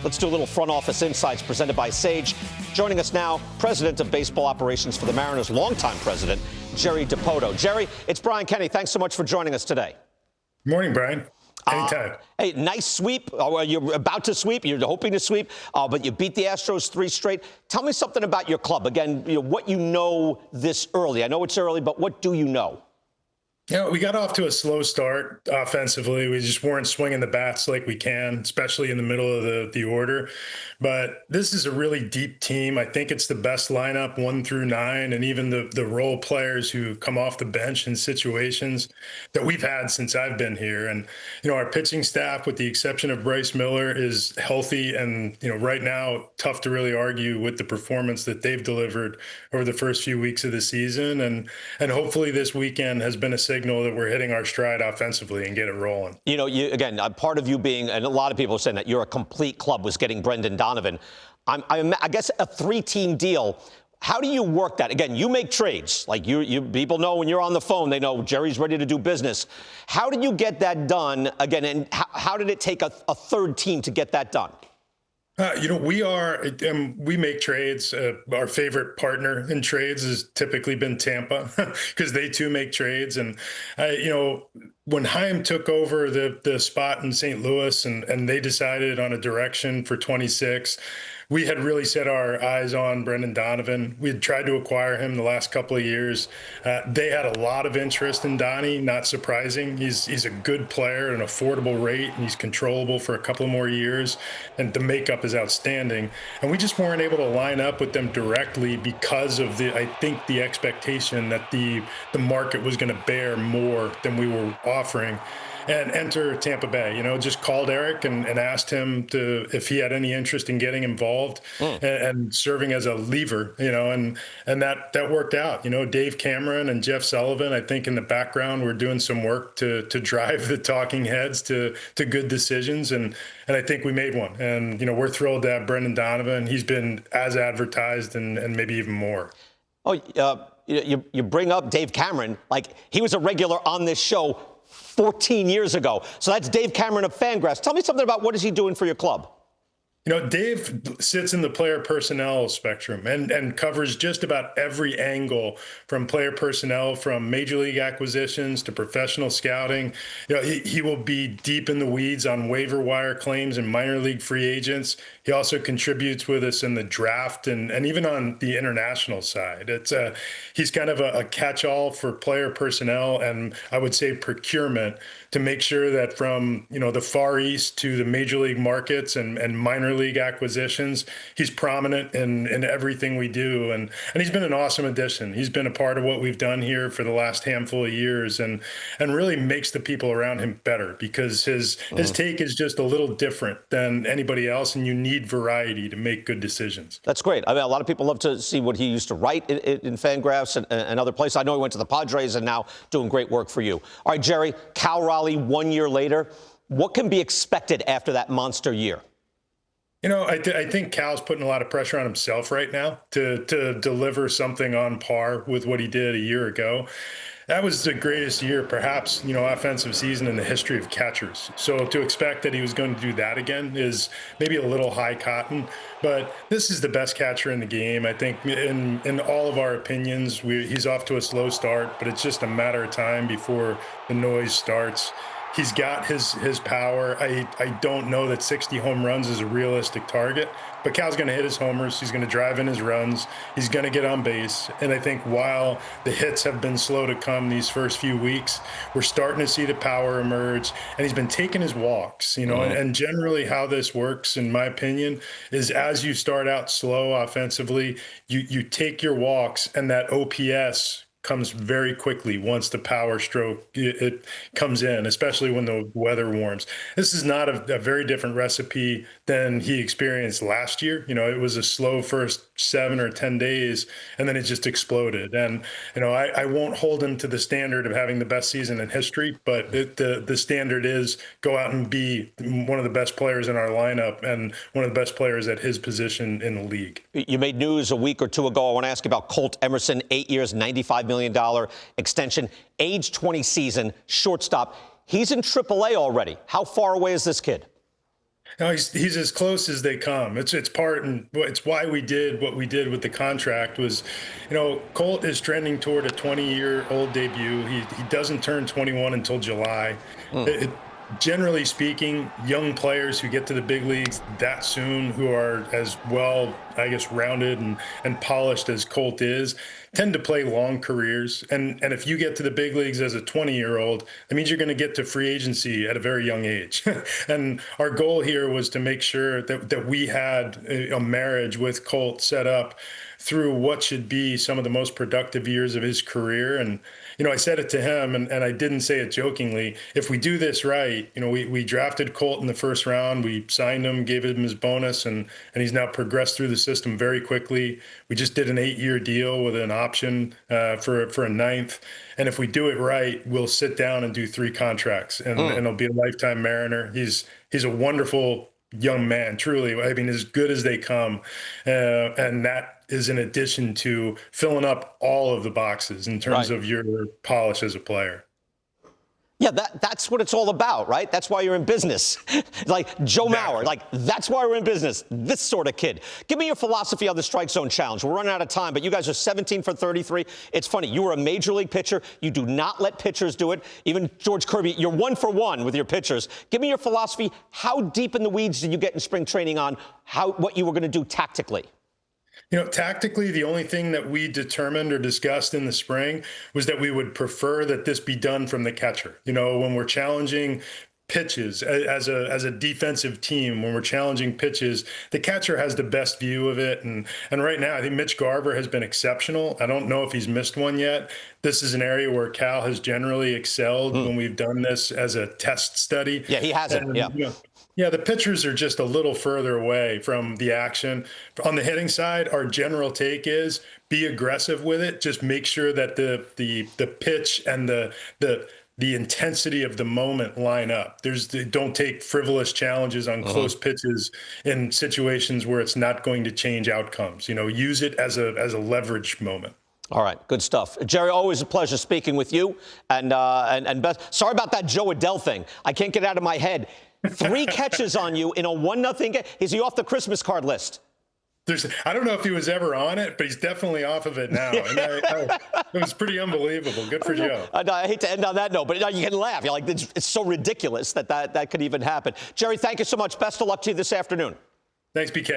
Let's do a little front office insights presented by Sage. Joining us now, President of Baseball Operations for the Mariners, longtime President, Jerry Dipoto. Jerry, it's Brian Kenny. Thanks so much for joining us today. Good morning, Brian. Anytime. Hey, nice sweep. You're about to sweep. You're hoping to sweep, but you beat the Astros 3 straight. Tell me something about your club. Again, what you know this early. I know it's early, but what do you know? We got off to a slow start offensively. We just weren't swinging the bats like we can, especially in the middle of the order. But this is a really deep team. I think it's the best lineup 1 through 9, and even the role players who come off the bench in situations that we've had since I've been here. And, our pitching staff, with the exception of Bryce Miller, is healthy. And, right now, tough to really argue with the performance that they've delivered over the first few weeks of the season. And hopefully this weekend has been a signal that we're hitting our stride offensively and get it rolling. Again, part of you being, and a lot of people are saying that you're a complete club, was getting Brendan Donovan. I guess a 3-team deal. How do you work that? Again, you make trades. Like you people know when you're on the phone, they know Jerry's ready to do business. How did you get that done again? And how did it take a third team to get that done? We make trades. Our favorite partner in trades has typically been Tampa because they too make trades. And, when Chaim took over the spot in St. Louis and they decided on a direction for 26, we had really set our eyes on Brendan Donovan. We had tried to acquire him the last couple of years. They had a lot of interest in Donnie, not surprising. He's a good player at an affordable rate, and he's controllable for a couple more years, and the makeup is outstanding. And we just weren't able to line up with them directly because of the expectation that the market was going to bear more than we were offering. And enter Tampa Bay, just called Eric and asked him if he had any interest in getting involved and serving as a lever, and that worked out. Dave Cameron and Jeff Sullivan, I think in the background, were doing some work to drive the talking heads to good decisions. And I think we made one. And, we're thrilled to have Brendan Donovan. He's been as advertised and maybe even more. You bring up Dave Cameron, like he was a regular on this show 14 years ago. So that's Dave Cameron of Fangraphs. Tell me something about what is he doing for your club? Dave sits in the player personnel spectrum and covers just about every angle from player personnel, from major league acquisitions to professional scouting. He will be deep in the weeds on waiver wire claims and minor league free agents. He also contributes with us in the draft and even on the international side. He's kind of a catch-all for player personnel and I would say procurement to make sure that from the Far East to the major league markets and minor league acquisitions, he's prominent in everything we do. And he's been an awesome addition. He's been a part of what we've done here for the last handful of years and really makes the people around him better because his take is just a little different than anybody else, and you need variety to make good decisions. That's great. I mean, a lot of people love to see what he used to write in Fangraphs and other places. I know he went to the Padres and now doing great work for you. All right, Jerry, Cal Raleigh 1 year later. What can be expected after that monster year? I think Cal's putting a lot of pressure on himself right now to deliver something on par with what he did a year ago. That was the greatest year, perhaps, offensive season in the history of catchers. So to expect that he was going to do that again is maybe a little high cotton. But this is the best catcher in the game. I think in all of our opinions, he's off to a slow start, but it's just a matter of time before the noise starts. He's got his power. I don't know that 60 home runs is a realistic target, but Cal's going to hit his homers. He's going to drive in his runs. He's going to get on base. And I think while the hits have been slow to come these first few weeks, we're starting to see the power emerge. And he's been taking his walks, and generally how this works, in my opinion, is as you start out slow offensively, you take your walks, and that OPS comes very quickly once the power stroke it comes in, especially when the weather warms. This is not a very different recipe than he experienced last year. It was a slow first 7 or 10 days, and then it just exploded. And, I won't hold him to the standard of having the best season in history, but the standard is go out and be one of the best players in our lineup and one of the best players at his position in the league. You made news a week or two ago. I want to ask you about Colt Emerson, 8 years, $95 million extension, age 20 season, shortstop. He's in AAA already. How far away is this kid? No, he's as close as they come. It's part and it's why we did what we did with the contract was, Colt is trending toward a 20-year-old debut. He doesn't turn 21 until July. Mm. Generally speaking, young players who get to the big leagues that soon, who are as well, I guess, rounded and polished as Colt is, tend to play long careers. And if you get to the big leagues as a 20-year-old, that means you're going to get to free agency at a very young age. And our goal here was to make sure that we had a marriage with Colt set up through what should be some of the most productive years of his career. And, I said it to him, and I didn't say it jokingly. If we do this right, we drafted Colt in the first round. We signed him, gave him his bonus, and he's now progressed through the system very quickly. We just did an 8-year deal with an option for a ninth. And if we do it right, we'll sit down and do 3 contracts, and he'll be a lifetime Mariner. He's a wonderful young man, truly. I mean, as good as they come. And that is in addition to filling up all of the boxes in terms of your polish as a player. Yeah, that's what it's all about, right? That's why you're in business. Like Joe Mauer, that's why we're in business. This sort of kid. Give me your philosophy on the strike zone challenge. We're running out of time, but you guys are 17 for 33. It's funny. You were a major league pitcher. You do not let pitchers do it. Even George Kirby, you're 1 for 1 with your pitchers. Give me your philosophy. How deep in the weeds did you get in spring training on what you were going to do tactically? Tactically, the only thing that we determined or discussed in the spring was that we would prefer that this be done from the catcher. When we're challenging pitches as a defensive team, when we're challenging pitches, the catcher has the best view of it. And right now, I think Mitch Garver has been exceptional. I don't know if he's missed one yet. This is an area where Cal has generally excelled when we've done this as a test study. Yeah, he hasn't. Yeah, the pitchers are just a little further away from the action. On the hitting side, our general take is be aggressive with it. Just make sure that the pitch and the intensity of the moment line up. Don't take frivolous challenges on close pitches in situations where it's not going to change outcomes. Use it as a leverage moment. All right, good stuff. Jerry, always a pleasure speaking with you. And Beth, sorry about that Joe Adele thing. I can't get it out of my head. 3 catches on you in a 1-0 game. Is he off the Christmas card list? I don't know if he was ever on it, but he's definitely off of it now. And it was pretty unbelievable. Good for Joe. I hate to end on that note, but you can laugh. You're like, it's so ridiculous that could even happen. Jerry, thank you so much. Best of luck to you this afternoon. Thanks, BK.